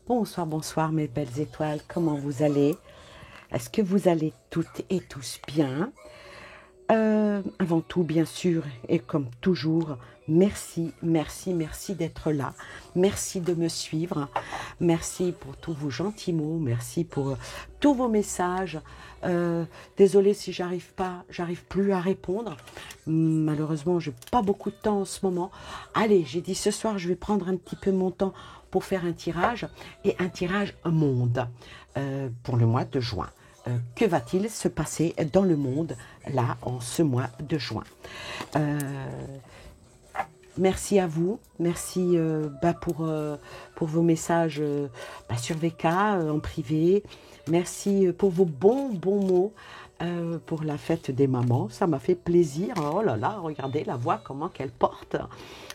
Bonsoir, bonsoir mes belles étoiles, comment vous allez? Est-ce que vous allez toutes et tous bien? Avant tout, bien sûr, et comme toujours, merci, merci, merci d'être là. Merci de me suivre. Merci pour tous vos gentils mots. Merci pour tous vos messages. Désolée si j'arrive plus à répondre. Malheureusement, j'ai pas beaucoup de temps en ce moment. Allez, j'ai dit ce soir, je vais prendre un petit peu mon temps pour faire un tirage et un tirage monde pour le mois de juin. Que va-t-il se passer dans le monde, là, en ce mois de juin? Merci à vous, merci pour vos messages sur VK, en privé. Merci pour vos bons mots pour la fête des mamans. Ça m'a fait plaisir. Oh là là, regardez la voix, comment qu'elle porte.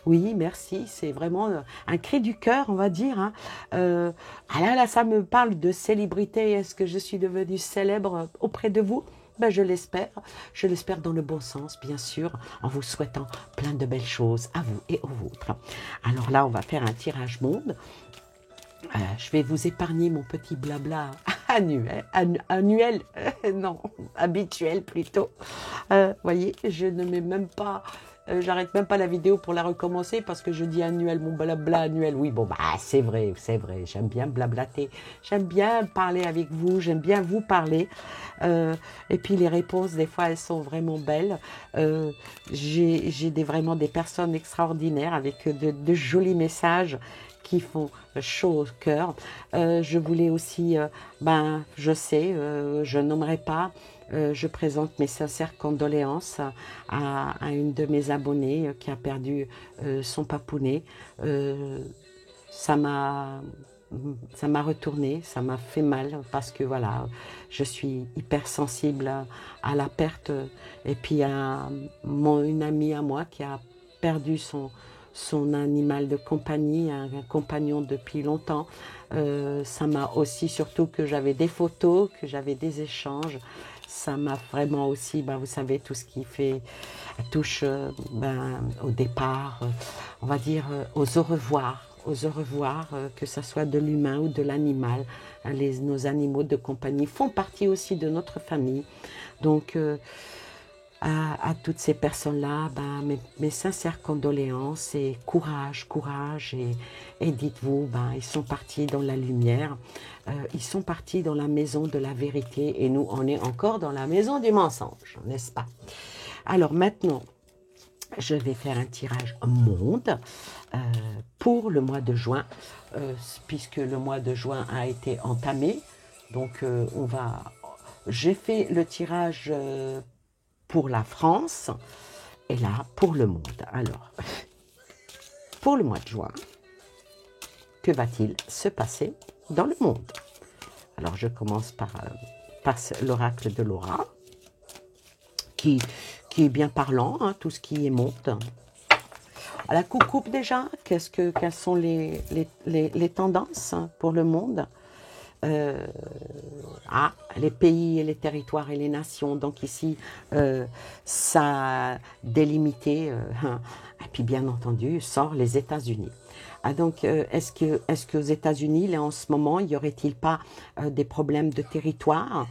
Oui, merci. C'est vraiment un cri du cœur, on va dire, hein. Ah là, là, ça me parle de célébrité. Est-ce que je suis devenue célèbre auprès de vous? Ben, je l'espère dans le bon sens, bien sûr, en vous souhaitant plein de belles choses à vous et aux vôtres. Alors là, on va faire un tirage monde. Je vais vous épargner mon petit blabla annuel, non, habituel plutôt. Voyez, je ne mets même pas, j'arrête même pas la vidéo pour la recommencer parce que je dis annuel, mon blabla annuel. Oui, bon, bah c'est vrai, j'aime bien blablater, j'aime bien parler avec vous, j'aime bien vous parler. Et puis les réponses, des fois, elles sont vraiment belles. J'ai vraiment des personnes extraordinaires avec de jolis messages qui font chaud au cœur. Je voulais aussi, je sais, je nommerai pas, je présente mes sincères condoléances à une de mes abonnées qui a perdu son papounet. Ça m'a ça m'a retourné, ça m'a fait mal parce que voilà, je suis hyper sensible à la perte et puis à une amie à moi qui a perdu son animal de compagnie, un compagnon depuis longtemps. Ça m'a aussi, surtout que j'avais des photos, que j'avais des échanges, ça m'a vraiment aussi, vous savez, tout ce qui fait touche au départ, on va dire aux au revoir, que ce soit de l'humain ou de l'animal. Nos animaux de compagnie font partie aussi de notre famille. Donc, à toutes ces personnes-là, mes sincères condoléances et courage. Et dites-vous, ils sont partis dans la lumière, ils sont partis dans la maison de la vérité et nous, on est encore dans la maison du mensonge, n'est-ce pas? Alors maintenant, je vais faire un tirage monde pour le mois de juin, puisque le mois de juin a été entamé. Donc, j'ai fait le tirage pour la France et là, pour le monde. Alors, pour le mois de juin, que va-t-il se passer dans le monde? Alors, je commence par l'oracle de Laura, qui est bien parlant, hein, tout ce qui est monde. À la coupe déjà, quelles sont les tendances pour le monde? Les pays et les territoires et les nations. Donc ici, ça a délimité. Et puis bien entendu, sort les États-Unis. Donc, est-ce qu'aux États-Unis, là en ce moment, y aurait-il pas des problèmes de territoire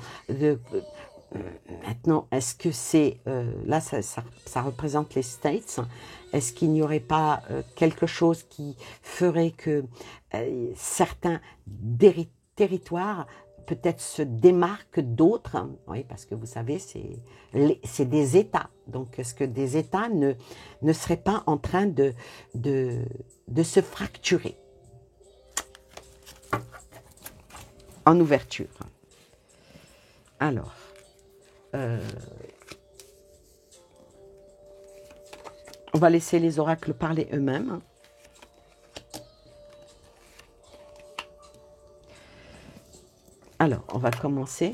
Maintenant, est-ce que c'est... là, ça représente les States. Est-ce qu'il n'y aurait pas quelque chose qui ferait que certains territoires peut-être se démarquent d'autres? Oui, parce que vous savez, c'est des États. Donc, est-ce que des États ne seraient pas en train de se fracturer en ouverture? Alors... on va laisser les oracles parler eux-mêmes. Alors, on va commencer.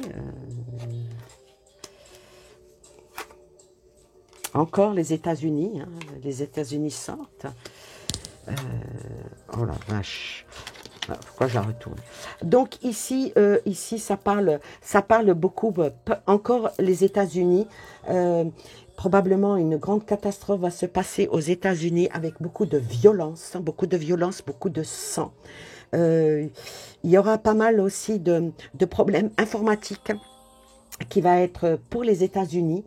Encore les États-Unis. Hein, les États-Unis sortent. Oh la vache. Pourquoi je la retourne? Donc ici, ça parle beaucoup, encore les États-Unis. Probablement une grande catastrophe va se passer aux États-Unis avec beaucoup de violence, beaucoup de sang. il y aura pas mal aussi de problèmes informatiques qui va être pour les États-Unis,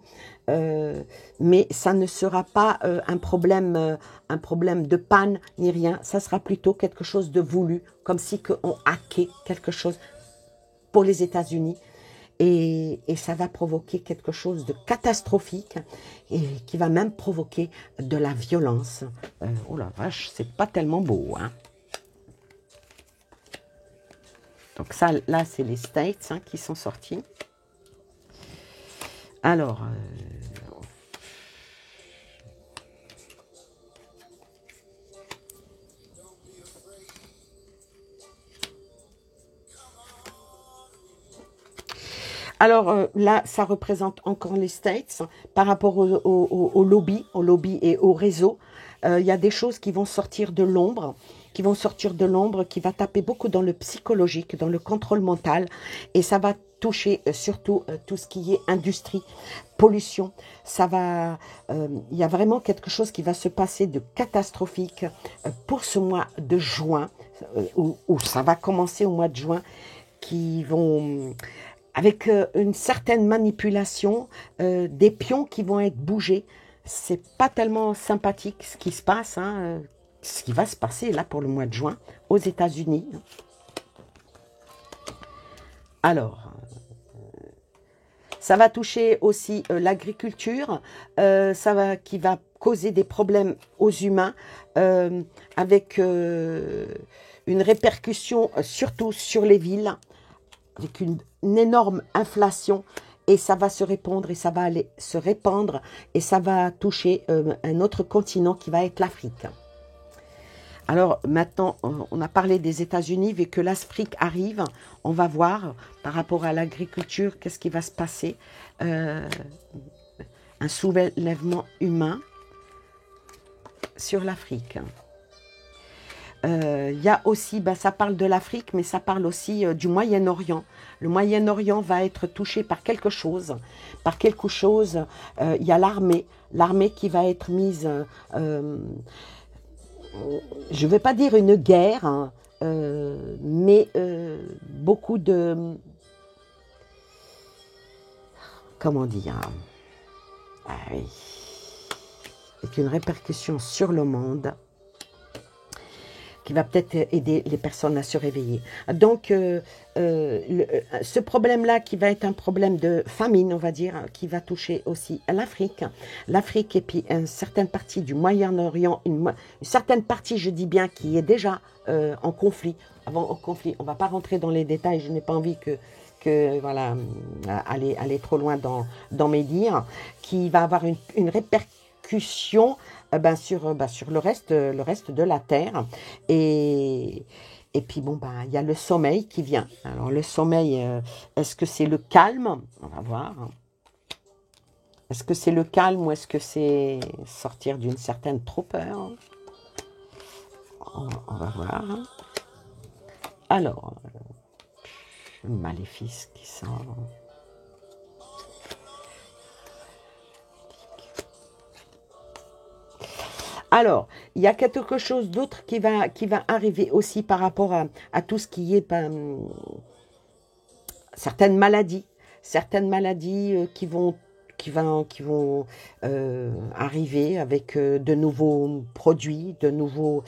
mais ça ne sera pas un problème de panne ni rien, ça sera plutôt quelque chose de voulu, comme si on hackait quelque chose pour les États-Unis, et ça va provoquer quelque chose de catastrophique, et qui va même provoquer de la violence. Oh la vache, c'est pas tellement beau, hein. Donc ça, là, c'est les States hein, qui sont sortis. Alors, là, ça représente encore les States hein, par rapport au lobby et au réseau. Il y a des choses qui vont sortir de l'ombre, qui va taper beaucoup dans le psychologique, dans le contrôle mental, et ça va toucher surtout tout ce qui est industrie, pollution. Ça va, il y a vraiment quelque chose qui va se passer de catastrophique pour ce mois de juin, où ça va commencer au mois de juin, qui vont avec une certaine manipulation, des pions qui vont être bougés. C'est pas tellement sympathique ce qui se passe, hein, ce qui va se passer là pour le mois de juin aux États-Unis. Alors, ça va toucher aussi l'agriculture, qui va causer des problèmes aux humains, avec une répercussion surtout sur les villes, avec une énorme inflation, et ça va se répandre, et ça va aller se répandre, et ça va toucher un autre continent qui va être l'Afrique. Alors maintenant, on a parlé des États-Unis, vu que l'Afrique arrive, on va voir par rapport à l'agriculture, qu'est-ce qui va se passer. Un soulèvement humain sur l'Afrique. Il y a aussi, ça parle de l'Afrique, mais ça parle aussi du Moyen-Orient. Le Moyen-Orient va être touché par quelque chose. Il y a l'armée qui va être mise, je ne vais pas dire une guerre, hein, mais beaucoup de, comment dire, oui, avec une répercussion sur le monde, qui va peut-être aider les personnes à se réveiller. Donc, ce problème-là, qui va être un problème de famine, on va dire, qui va toucher aussi l'Afrique. L'Afrique et puis une certaine partie du Moyen-Orient, une certaine partie, je dis bien, qui est déjà en conflit. On ne va pas rentrer dans les détails, je n'ai pas envie voilà, aller trop loin dans mes dires, qui va avoir une répercussion sur le reste de la Terre. Et puis, il y a le sommeil qui vient. Alors, le sommeil, est-ce que c'est le calme? On va voir. Est-ce que c'est le calme ou est-ce que c'est sortir d'une certaine torpeur? On va voir. Alors, le maléfice qui sort. Alors, il y a quelque chose d'autre qui va arriver aussi par rapport à tout ce qui est certaines maladies qui vont arriver avec de nouveaux produits, de nouveaux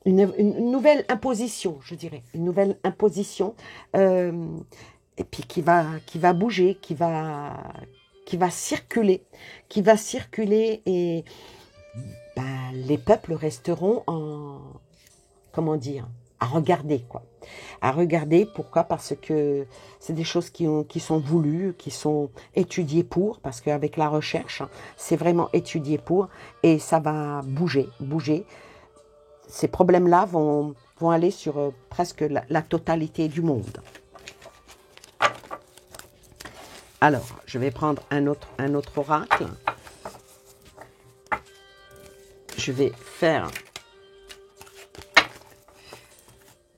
une nouvelle imposition, je dirais, une nouvelle imposition, et puis qui va bouger, qui va circuler, et les peuples resteront comment dire, à regarder, quoi. À regarder, pourquoi? Parce que c'est des choses qui sont voulues, qui sont étudiées parce qu'avec la recherche, c'est vraiment étudié et ça va bouger. Ces problèmes-là vont aller sur presque la totalité du monde. Alors, je vais prendre un autre oracle. Je vais faire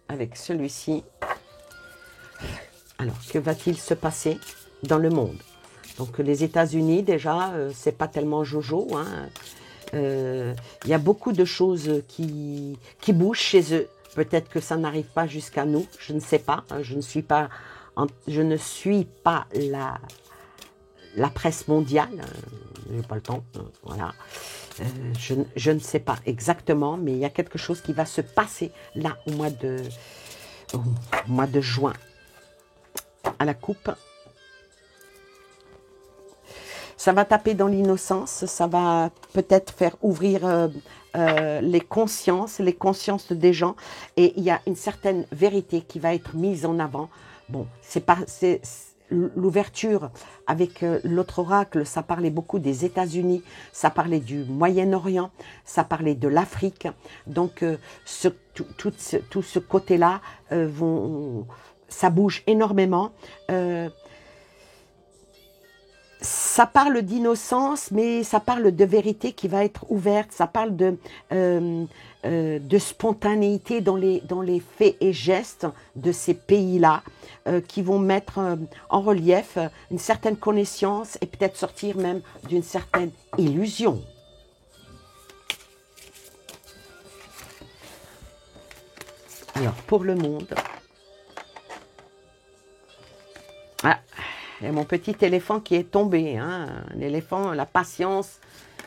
avec celui-ci. Alors, que va-t-il se passer dans le monde? Donc, les États-Unis, déjà, c'est pas tellement jojo, hein. Il y a beaucoup de choses qui bougent chez eux. Peut-être que ça n'arrive pas jusqu'à nous, je ne sais pas. Je ne suis pas, la presse mondiale, je n'ai pas le temps, voilà. Je ne sais pas exactement, mais il y a quelque chose qui va se passer là au mois de juin. À la coupe, ça va taper dans l'innocence, ça va peut-être faire ouvrir les consciences des gens, et il y a une certaine vérité qui va être mise en avant. Bon, c'est l'ouverture avec l'autre oracle, ça parlait beaucoup des États-Unis, ça parlait du Moyen-Orient, ça parlait de l'Afrique. Donc, tout ce côté-là, ça bouge énormément. Ça parle d'innocence, mais ça parle de vérité qui va être ouverte. Ça parle de spontanéité dans les faits et gestes de ces pays-là, qui vont mettre en relief une certaine connaissance et peut-être sortir même d'une certaine illusion. Alors, pour le monde... Ah, il y a mon petit éléphant qui est tombé. Hein. L'éléphant, la patience,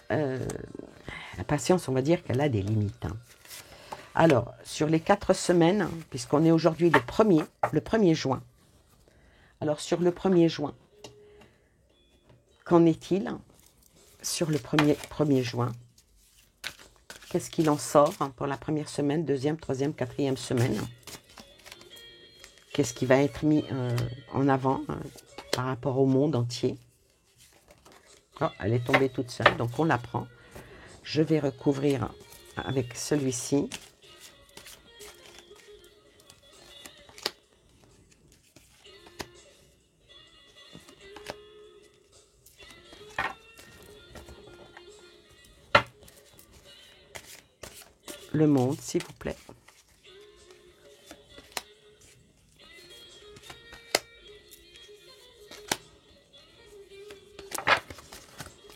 on va dire qu'elle a des limites. Hein. Alors, sur les 4 semaines, hein, puisqu'on est aujourd'hui le 1er juin. Alors, sur le 1er juin, qu'en est-il sur le 1er juin? Qu'est-ce qu'il en sort hein, pour la première semaine, deuxième, troisième, quatrième semaine? Qu'est-ce qui va être mis en avant par rapport au monde entier? Oh, elle est tombée toute seule, donc on la prend. Je vais recouvrir avec celui-ci. Le monde, s'il vous plaît.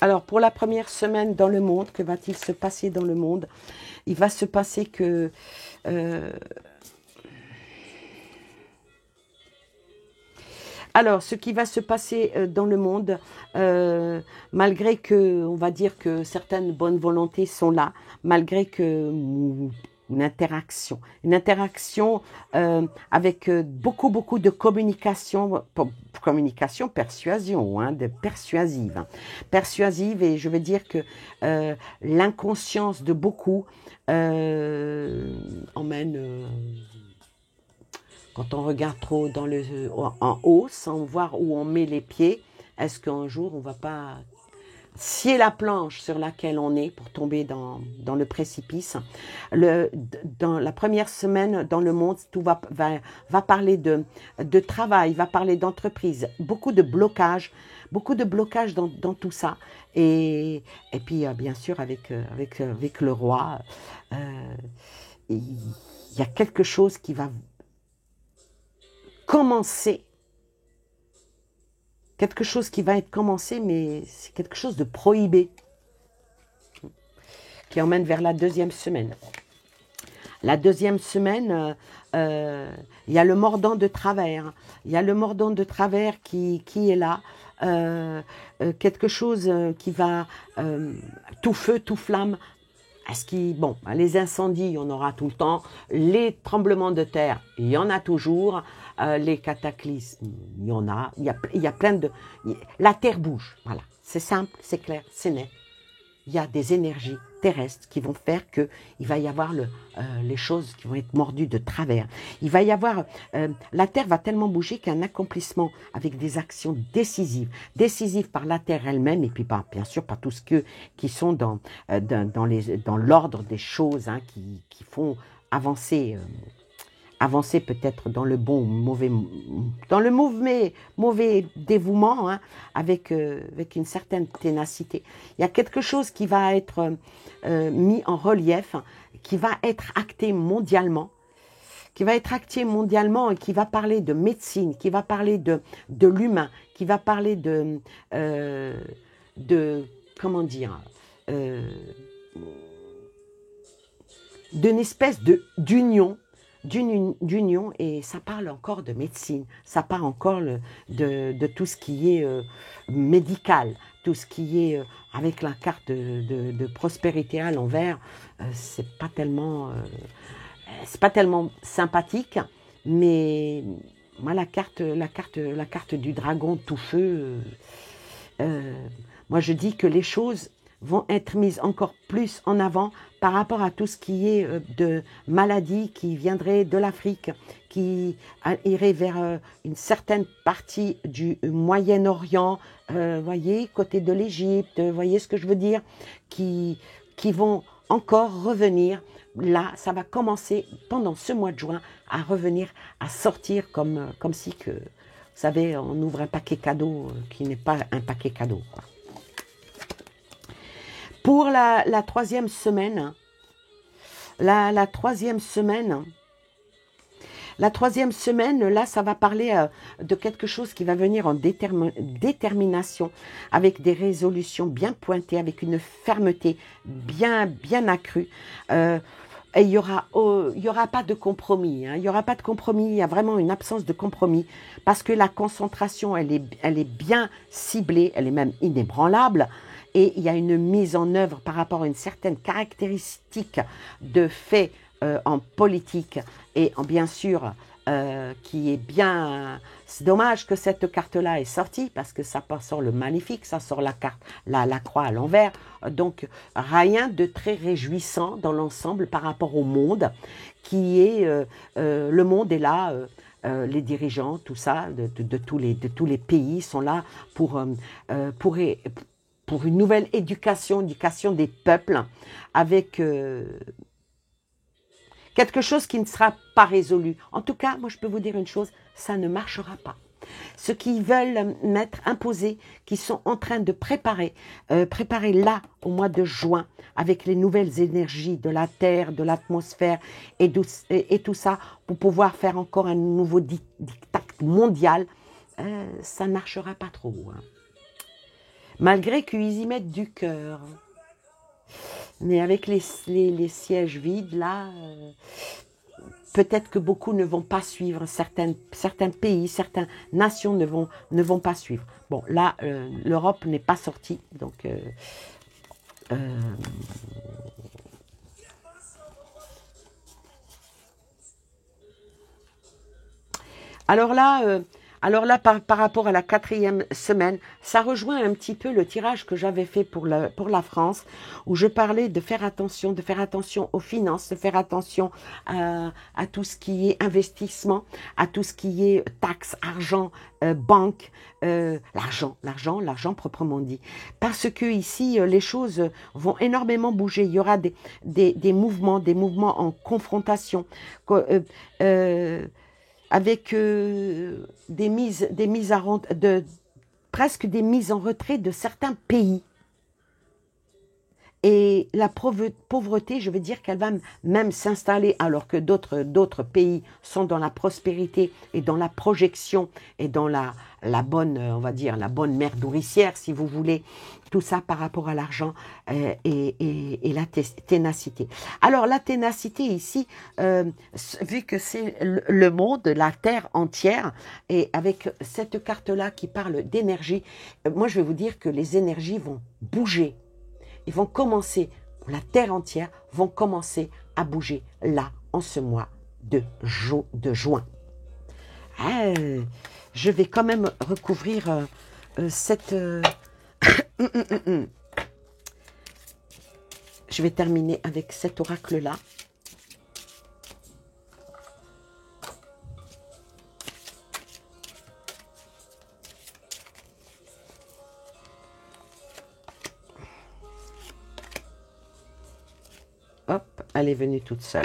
Alors, pour la première semaine dans le monde, que va-t-il se passer dans le monde? Il va se passer que... Alors, ce qui va se passer dans le monde, malgré que, on va dire que certaines bonnes volontés sont là, malgré que une interaction avec beaucoup de communication, persuasion, hein, persuasive, et je veux dire que l'inconscience de beaucoup emmène... Quand on regarde trop en haut, sans voir où on met les pieds, est-ce qu'un jour, on ne va pas scier la planche sur laquelle on est pour tomber dans le précipice? Dans la première semaine dans le monde, tout va parler de travail, va parler d'entreprise, beaucoup de blocages dans tout ça. Et puis, bien sûr, avec le roi, il y a quelque chose qui va commencer, quelque chose qui va être commencé, mais c'est quelque chose de prohibé, qui emmène vers la deuxième semaine. La deuxième semaine, il y a le mordant de travers. Il y a le mordant de travers qui est là. Quelque chose qui va tout feu, tout flamme. Bon, les incendies, il y en aura tout le temps. Les tremblements de terre, il y en a toujours. Les cataclysmes, il y en a. Il y a plein de... La terre bouge, voilà. C'est simple, c'est clair, c'est net. Il y a des énergies terrestres qui vont faire qu'il va y avoir les choses qui vont être mordues de travers. Il va y avoir... la terre va tellement bouger qu'un accomplissement avec des actions décisives par la terre elle-même, et puis bien sûr par tous ceux qui sont dans l'ordre des choses, hein, qui font avancer peut-être dans le bon ou mauvais, dans le mauvais dévouement, hein, avec une certaine ténacité. Il y a quelque chose qui va être mis en relief, qui va être acté mondialement, et qui va parler de médecine, qui va parler de l'humain, qui va parler comment dire, d'une espèce d'union, et ça parle encore de médecine, ça parle encore de tout ce qui est médical, tout ce qui est avec la carte de prospérité à l'envers, c'est pas tellement sympathique, mais moi la carte du dragon tout feu, moi je dis que les choses vont être mises encore plus en avant par rapport à tout ce qui est de maladies qui viendraient de l'Afrique, qui irait vers une certaine partie du Moyen-Orient, voyez, côté de l'Égypte, voyez ce que je veux dire, qui vont encore revenir. Là, ça va commencer pendant ce mois de juin à revenir, à sortir comme si que, vous savez, on ouvre un paquet cadeau qui n'est pas un paquet cadeau, quoi. Pour la troisième semaine, la troisième semaine, là, ça va parler de quelque chose qui va venir en détermination, avec des résolutions bien pointées, avec une fermeté bien accrue. Et il y aura pas de compromis, hein. Il y aura pas de compromis. Il y a vraiment une absence de compromis parce que la concentration, elle est bien ciblée, elle est même inébranlable. Et il y a une mise en œuvre par rapport à une certaine caractéristique de fait en politique et bien sûr qui est bien... C'est dommage que cette carte-là est sortie parce que ça sort le magnifique, ça sort la carte, la croix à l'envers. Donc rien de très réjouissant dans l'ensemble par rapport au monde qui est... le monde est là... les dirigeants, tout ça, de tous les pays sont là pour une nouvelle éducation des peuples, avec quelque chose qui ne sera pas résolu. En tout cas, moi je peux vous dire une chose, ça ne marchera pas. Ceux qui veulent imposer, qui sont en train de préparer là, au mois de juin, avec les nouvelles énergies de la Terre, de l'atmosphère et tout ça, pour pouvoir faire encore un nouveau diktat mondial, ça ne marchera pas trop, hein. Malgré qu'ils y mettent du cœur. Mais avec les sièges vides, là, peut-être que beaucoup ne vont pas suivre, certains pays, certaines nations ne vont pas suivre. Bon, là, l'Europe n'est pas sortie, donc... Alors là, par rapport à la quatrième semaine, ça rejoint un petit peu le tirage que j'avais fait pour la France, où je parlais de faire attention aux finances, de faire attention à tout ce qui est investissement, à tout ce qui est taxes, argent, banque, l'argent proprement dit. Parce que ici, les choses vont énormément bouger. Il y aura des mouvements en confrontation, avec des mises presque des mises en retrait de certains pays. Et la pauvreté, je veux dire qu'elle va même s'installer alors que d'autres pays sont dans la prospérité et dans la projection et dans la bonne, on va dire, la bonne mère nourricière, si vous voulez. Tout ça par rapport à l'argent et la ténacité. Alors la ténacité ici, vu que c'est le monde, la terre entière, et avec cette carte-là qui parle d'énergie, moi je vais vous dire que les énergies vont bouger. Ils vont commencer, la terre entière vont commencer à bouger là, en ce mois de juin. Je vais quand même recouvrir cette... Je vais terminer avec cet oracle-là. Hop, elle est venue toute seule.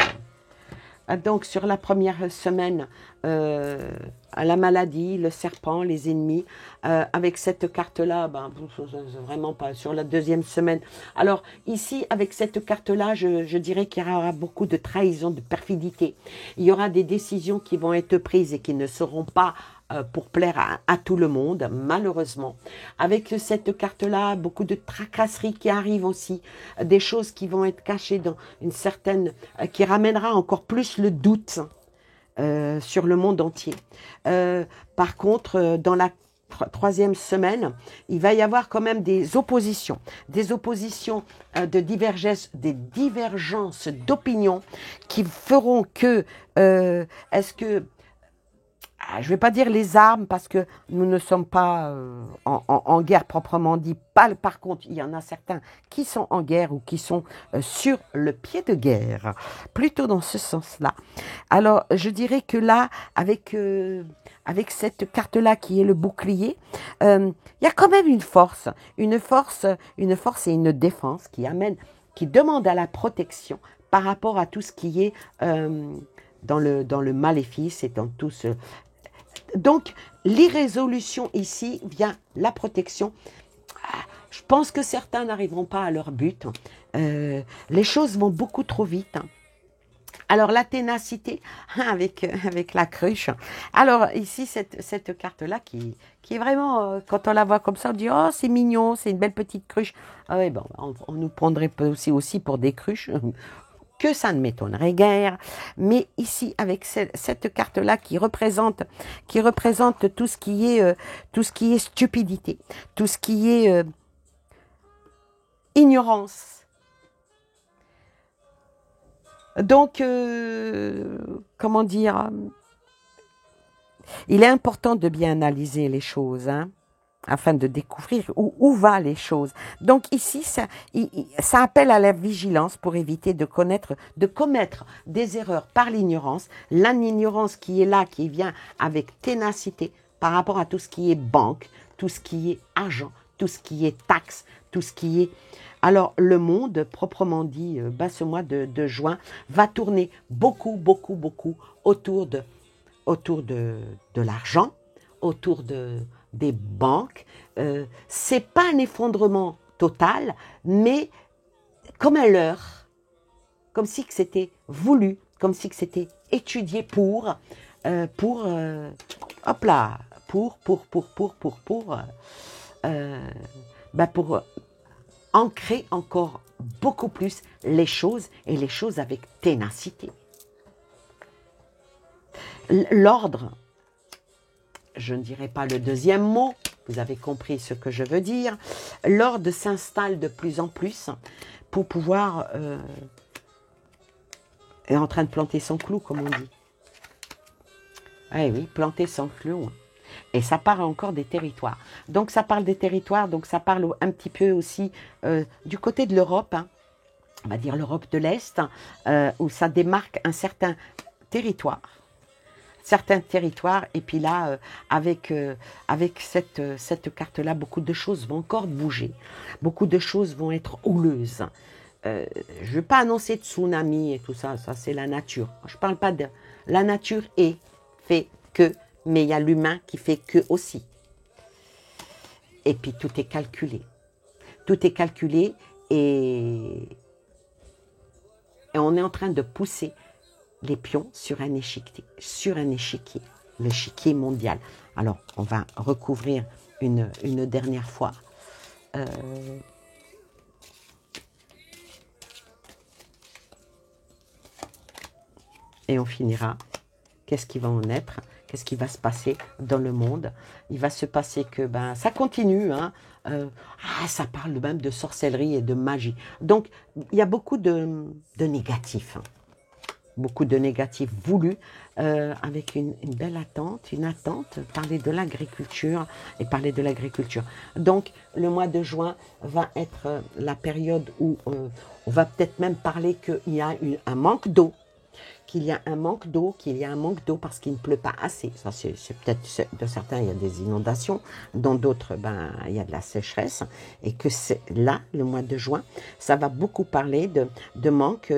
Donc, sur la première semaine, la maladie, le serpent, les ennemis, avec cette carte-là, vraiment pas. Sur la deuxième semaine. Alors, ici, avec cette carte-là, je dirais qu'il y aura beaucoup de trahison, de perfidité. Il y aura des décisions qui vont être prises et qui ne seront pas pour plaire à tout le monde, malheureusement. Avec cette carte-là, beaucoup de tracasseries qui arrivent aussi, des choses qui vont être cachées dans une certaine... qui ramènera encore plus le doute sur le monde entier. Par contre, dans la troisième semaine, il va y avoir quand même des oppositions de des divergences d'opinion qui feront que, est-ce que je ne vais pas dire les armes parce que nous ne sommes pas en guerre proprement dit. Par contre, il y en a certains qui sont en guerre ou qui sont sur le pied de guerre, plutôt dans ce sens-là. Alors, je dirais que là, avec cette carte-là qui est le bouclier, il y a quand même une force et une défense qui demande à la protection par rapport à tout ce qui est dans le maléfice et dans tout ce... Donc, l'irrésolution ici vient la protection. Je pense que certains n'arriveront pas à leur but. Les choses vont beaucoup trop vite. Alors, la ténacité avec la cruche. Alors, ici, cette carte-là qui est vraiment, quand on la voit comme ça, on dit « Oh, c'est mignon, c'est une belle petite cruche. » Ah oui, bon, on nous prendrait aussi pour des cruches. Que ça ne m'étonnerait guère, mais ici avec cette carte-là qui représente tout ce qui est stupidité, tout ce qui est ignorance. Donc, comment dire, il est important de bien analyser les choses, hein, afin de découvrir où vont les choses. Donc ici, ça appelle à la vigilance pour éviter de commettre des erreurs par l'ignorance. L'ignorance qui est là, qui vient avec ténacité par rapport à tout ce qui est banque, tout ce qui est argent, tout ce qui est taxe, tout ce qui est... Alors, le monde, proprement dit, ce mois de juin, va tourner beaucoup autour de l'argent, autour des banques. C'est pas un effondrement total, mais comme un leurre, comme si que c'était voulu, comme si que c'était étudié pour ancrer encore beaucoup plus les choses, et les choses avec ténacité. L'ordre, je ne dirai pas le deuxième mot, vous avez compris ce que je veux dire. L'ordre s'installe de plus en plus pour pouvoir... est en train de planter son clou, comme on dit. Eh oui, planter son clou. Et ça parle encore des territoires. Donc ça parle des territoires, donc ça parle un petit peu aussi du côté de l'Europe, hein, on va dire l'Europe de l'Est, où ça démarque un certain territoire. Certains territoires, et puis là, avec cette carte-là, beaucoup de choses vont encore bouger. Beaucoup de choses vont être houleuses. Je ne vais pas annoncer de tsunami et tout ça, ça c'est la nature. Je ne parle pas de... La nature fait que, mais il y a l'humain qui fait que aussi. Et puis tout est calculé. Tout est calculé et on est en train de pousser les pions sur un échiquier, l'échiquier mondial. Alors, on va recouvrir une dernière fois. Et on finira. Qu'est-ce qui va en être? Qu'est-ce qui va se passer dans le monde? Il va se passer que ça continue. Hein. Ça parle même de sorcellerie et de magie. Donc, il y a beaucoup de négatifs. Hein. Beaucoup de négatifs voulus, avec une belle attente, parler de l'agriculture et parler de l'agriculture. Donc, le mois de juin va être la période où on va peut-être même parler qu'il y a un manque d'eau, qu'il y a un manque d'eau parce qu'il ne pleut pas assez. Ça, c'est peut-être, de certains, il y a des inondations, dans d'autres, il y a de la sécheresse, et que c'est là, le mois de juin, ça va beaucoup parler de manque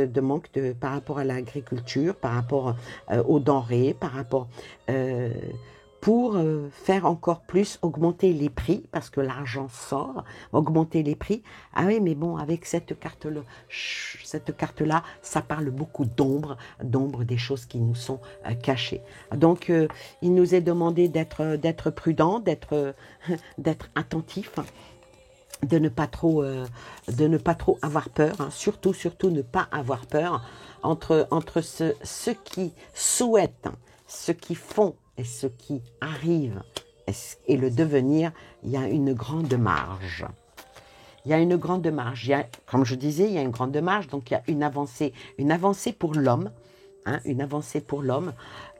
par rapport à l'agriculture, par rapport aux denrées, par rapport pour faire encore plus augmenter les prix, parce que l'argent sort, augmenter les prix. Ah oui, mais bon, avec cette carte-là, ça parle beaucoup d'ombre des choses qui nous sont cachées. Donc, il nous est demandé d'être prudent, d'être attentif, de ne pas trop avoir peur, hein. Surtout ne pas avoir peur entre ceux qui souhaitent, ceux qui font et ceux qui arrivent et le devenir. Il y a une grande marge. Il y a une grande marge. Comme je disais, il y a une grande marge, donc il y a une avancée pour l'homme, hein, une avancée pour l'homme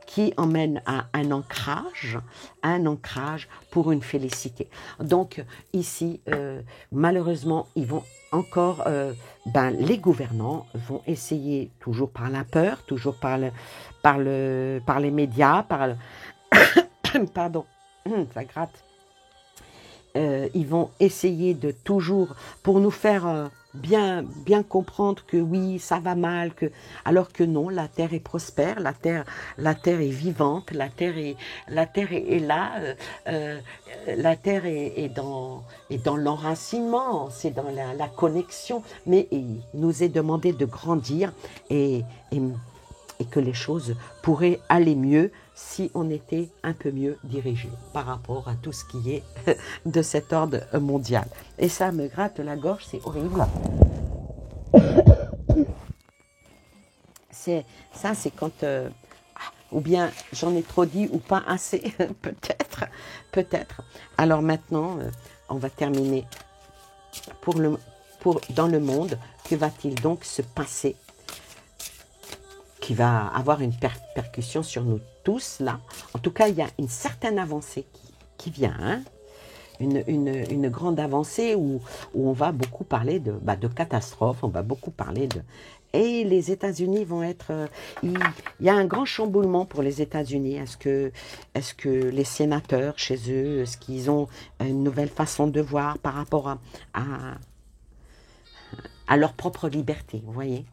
qui emmène à un ancrage pour une félicité. Donc ici, malheureusement, ils vont encore, les gouvernants vont essayer, toujours par la peur, toujours par les médias, pardon, ça gratte. Ils vont essayer de toujours, pour nous faire bien comprendre que oui, ça va mal, alors que non, la terre est prospère, la terre est vivante, la terre est là, la terre est dans l'enracinement, c'est dans la connexion, mais il nous est demandé de grandir et que les choses pourraient aller mieux si on était un peu mieux dirigé par rapport à tout ce qui est de cet ordre mondial. Et ça me gratte la gorge, c'est horrible. C'est quand... ou bien j'en ai trop dit ou pas assez, peut-être. Alors maintenant, on va terminer dans le monde. Que va-t-il donc se passer qui va avoir une percussion sur nous tous, là. En tout cas, il y a une certaine avancée qui vient, hein. Une grande avancée où on va beaucoup parler de catastrophes, on va beaucoup parler de... Et les États-Unis vont être... il y a un grand chamboulement pour les États-Unis. Est-ce que les sénateurs, chez eux, est-ce qu'ils ont une nouvelle façon de voir par rapport à leur propre liberté, vous voyez?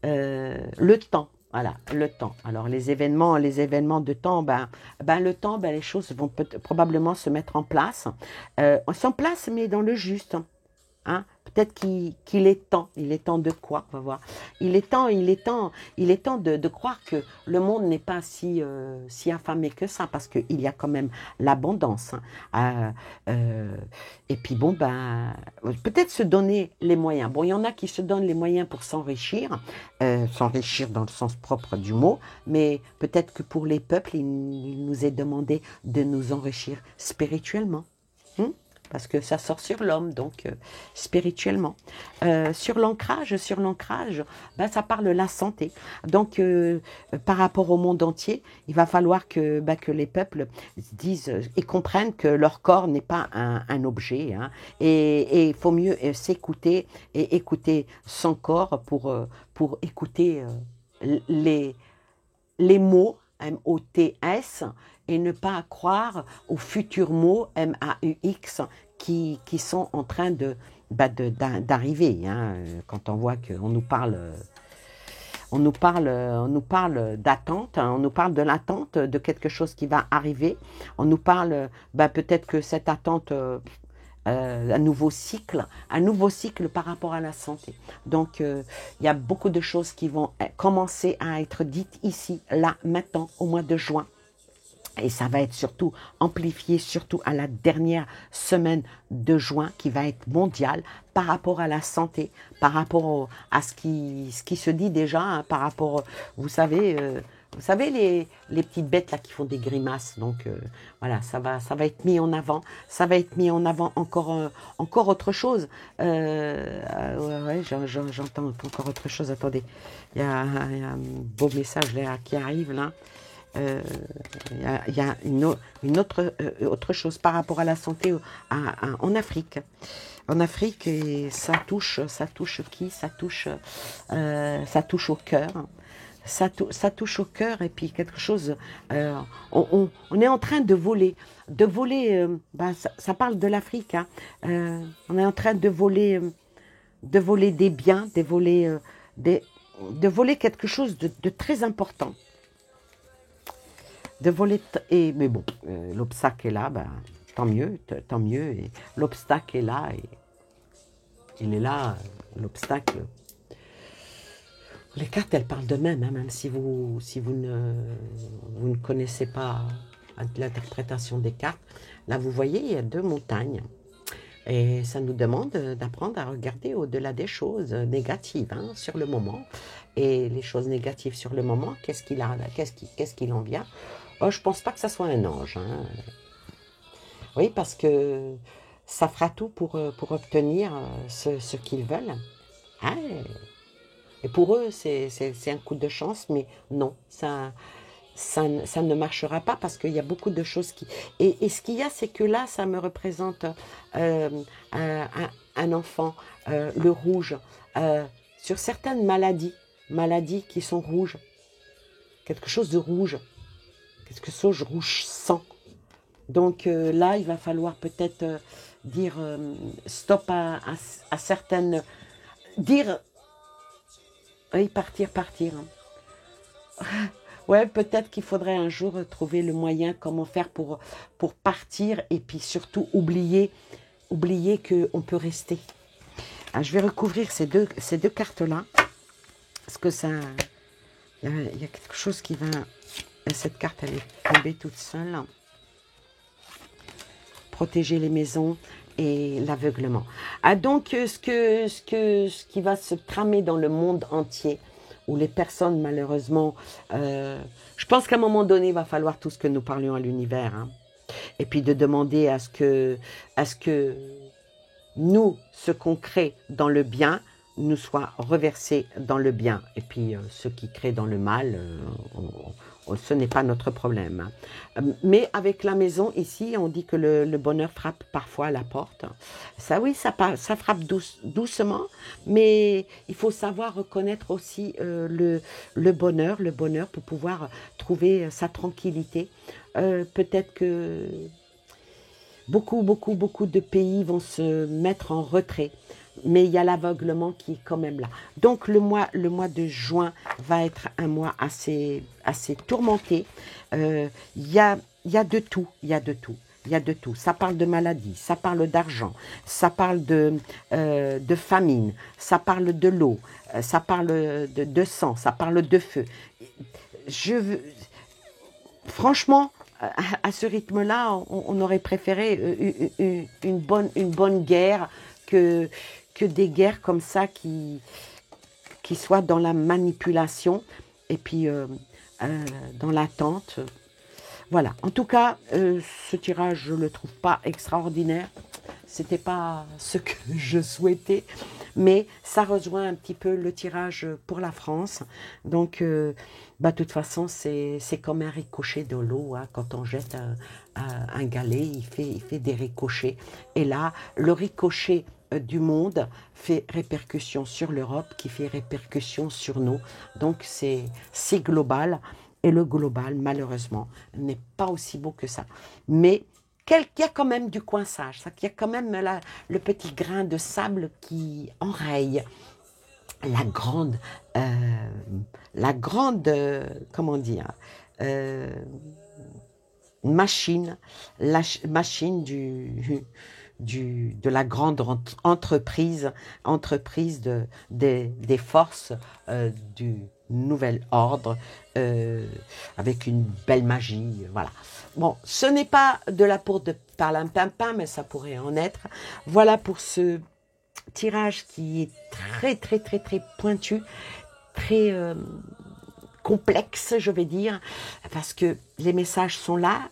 Le temps, voilà, le temps. Alors les événements de temps, le temps, les choses vont probablement se mettre en place. En place, mais dans le juste. Hein? Peut-être qu'il est temps. Il est temps de quoi? On va voir. Il est temps de croire que le monde n'est pas si affamé que ça, parce qu'il y a quand même l'abondance. Hein. Et puis bon, peut-être se donner les moyens. Bon, il y en a qui se donnent les moyens pour s'enrichir dans le sens propre du mot, mais peut-être que pour les peuples, il nous est demandé de nous enrichir spirituellement. Parce que ça sort sur l'homme, donc spirituellement. Sur l'ancrage, ça parle de la santé. Donc, par rapport au monde entier, il va falloir que les peuples disent et comprennent que leur corps n'est pas un objet. Hein, et il faut mieux s'écouter et écouter son corps pour écouter les mots, M-O-T-S, et ne pas croire aux futurs mots M-A-U-X qui sont en train d'arriver. Hein, quand on voit qu'on nous parle d'attente, hein, on nous parle de l'attente de quelque chose qui va arriver. On nous parle peut-être que cette attente... un nouveau cycle par rapport à la santé. Donc, il y a beaucoup de choses qui vont commencer à être dites ici, là, maintenant, au mois de juin. Et ça va être surtout amplifié, surtout à la dernière semaine de juin, qui va être mondiale, par rapport à la santé, par rapport à ce qui se dit déjà, hein, par rapport, vous savez, les petites bêtes là qui font des grimaces. Donc voilà, ça va être mis en avant. Ça va être mis en avant encore autre chose. Ouais, j'entends encore autre chose. Attendez, il y a un beau message là qui arrive là. Il y a une autre chose par rapport à la santé en Afrique. En Afrique, et ça touche qui? Ça touche au cœur. Ça touche au cœur, et puis quelque chose, on est en train de voler, ça parle de l'Afrique, hein, on est en train de voler des biens, de voler quelque chose de très important. de voler, mais bon, l'obstacle est là, ben, tant mieux, tant mieux, et l'obstacle est là, et il est là, l'obstacle. Les cartes, elles parlent d'eux-mêmes, hein, même si vous ne connaissez pas l'interprétation des cartes. Là, vous voyez, il y a 2 montagnes. Et ça nous demande d'apprendre à regarder au-delà des choses négatives, hein, sur le moment. Et les choses négatives sur le moment, qu'est-ce qu'il en vient? Oh, je ne pense pas que ça soit un ange. Hein. Oui, parce que ça fera tout pour obtenir ce qu'ils veulent. Ah, et pour eux, c'est un coup de chance, mais non, ça ne marchera pas parce qu'il y a beaucoup de choses qui... Et ce qu'il y a, c'est que là, ça me représente euh, un enfant, le rouge, sur certaines maladies qui sont rouges, quelque chose de rouge, quelque chose de rouge sang. Donc là, il va falloir peut-être dire stop à certaines... Dire... Oui, partir. Ouais, peut-être qu'il faudrait un jour trouver le moyen, comment faire pour partir et puis surtout oublier qu'on peut rester. Alors, je vais recouvrir ces deux cartes-là, parce que ça, il y a quelque chose qui va... Cette carte, elle est tombée toute seule. Protéger les maisons et l'aveuglement. Ah, donc, ce qui va se tramer dans le monde entier, où les personnes, malheureusement, je pense qu'à un moment donné, il va falloir tout ce que nous parlions à l'univers, hein, et puis de demander à ce que nous, ce qu'on crée dans le bien, nous soit reversé dans le bien. Et puis, ce qui crée dans le mal, ce n'est pas notre problème. Mais avec la maison, ici, on dit que le bonheur frappe parfois à la porte. Ça, oui, ça frappe doucement, mais il faut savoir reconnaître aussi le bonheur pour pouvoir trouver sa tranquillité. Peut-être que beaucoup de pays vont se mettre en retrait, mais il y a l'aveuglement qui est quand même là. Donc le mois de juin va être un mois assez tourmenté. Il y a de tout, il y a de tout. Ça parle de maladie, ça parle d'argent, ça parle de famine, ça parle de l'eau, ça parle de sang, ça parle de feu. Franchement, à ce rythme-là, on aurait préféré une bonne guerre que des guerres comme ça qui soient dans la manipulation et puis dans l'attente. Voilà. En tout cas, ce tirage, je ne le trouve pas extraordinaire. C'était pas ce que je souhaitais, mais ça rejoint un petit peu le tirage pour la France. Donc, de toute façon, c'est comme un ricochet de l'eau. Hein. Quand on jette un galet, il fait des ricochets. Et là, le ricochet du monde fait répercussion sur l'Europe, qui fait répercussion sur nous. Donc, c'est global. Et le global, malheureusement, n'est pas aussi beau que ça. Mais il y a quand même du coinçage, il y a quand même le petit grain de sable qui enraye la grande comment dire, machine, de la grande entreprise des forces du nouvel ordre, avec une belle magie, voilà. Bon, ce n'est pas de la poudre de perlimpinpin, mais ça pourrait en être. Voilà pour ce tirage qui est très pointu, très complexe, je vais dire, parce que les messages sont là.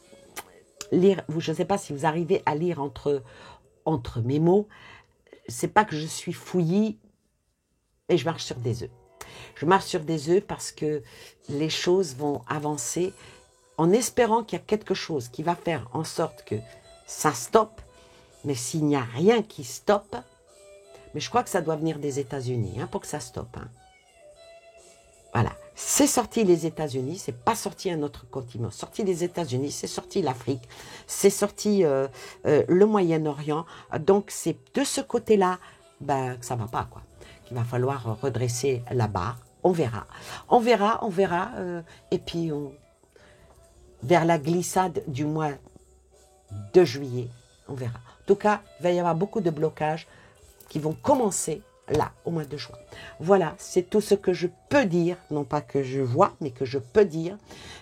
Lire, je ne sais pas si vous arrivez à lire entre mes mots. C'est pas que je suis fouillis et je marche sur des œufs. Je marche sur des œufs parce que les choses vont avancer en espérant qu'il y a quelque chose qui va faire en sorte que ça stoppe. Mais s'il n'y a rien qui stoppe, mais je crois que ça doit venir des États-Unis, hein, pour que ça stoppe. Hein. Voilà. C'est sorti les États-Unis, c'est pas sorti un autre continent. Sorti les États-Unis, c'est sorti l'Afrique, c'est sorti le Moyen-Orient. Donc c'est de ce côté-là que ça va pas, quoi. Il va falloir redresser la barre. On verra. Et puis vers la glissade du mois de juillet. On verra. En tout cas, il va y avoir beaucoup de blocages qui vont commencer là, au mois de juin. Voilà, c'est tout ce que je peux dire, non pas que je vois, mais que je peux dire.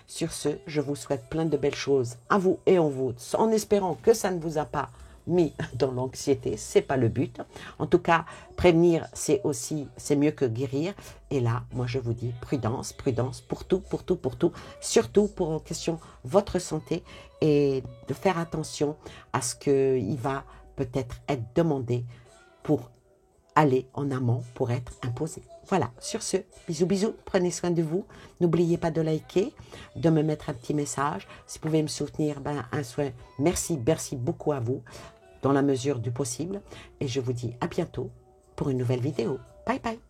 Sur ce, je vous souhaite plein de belles choses à vous et en vous, en espérant que ça ne vous a pas mis dans l'anxiété, c'est pas le but. En tout cas, prévenir, c'est mieux que guérir. Et là, moi je vous dis prudence, prudence pour tout, pour tout, pour tout. Surtout pour en question votre santé et de faire attention à ce qu'il va peut-être être demandé pour aller en amont pour être imposé. Voilà, sur ce, bisous, bisous, prenez soin de vous. N'oubliez pas de liker, de me mettre un petit message. Si vous pouvez me soutenir, un soin. Merci beaucoup à vous, dans la mesure du possible. Et je vous dis à bientôt pour une nouvelle vidéo. Bye bye.